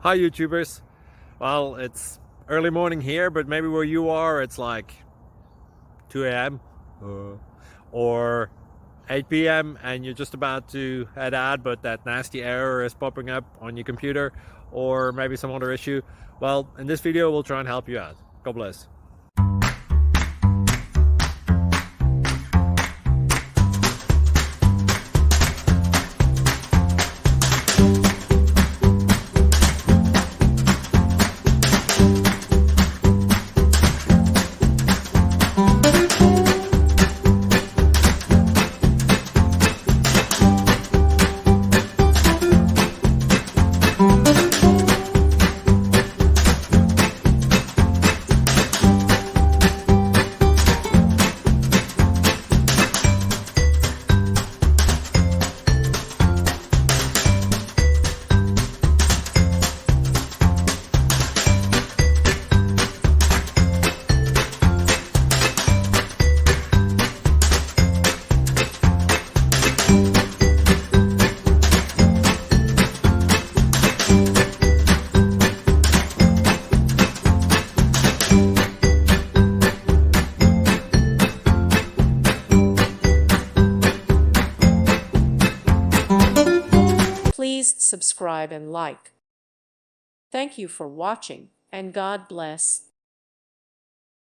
Hi YouTubers. Well, it's early morning here, but maybe where you are it's like 2 a.m. or 8 p.m. and you're just about to head out, but that nasty error is popping up on your computer, or maybe some other issue. Well, in this video we'll try and help you out. God bless. Please subscribe and like. Thank you for watching, and God bless.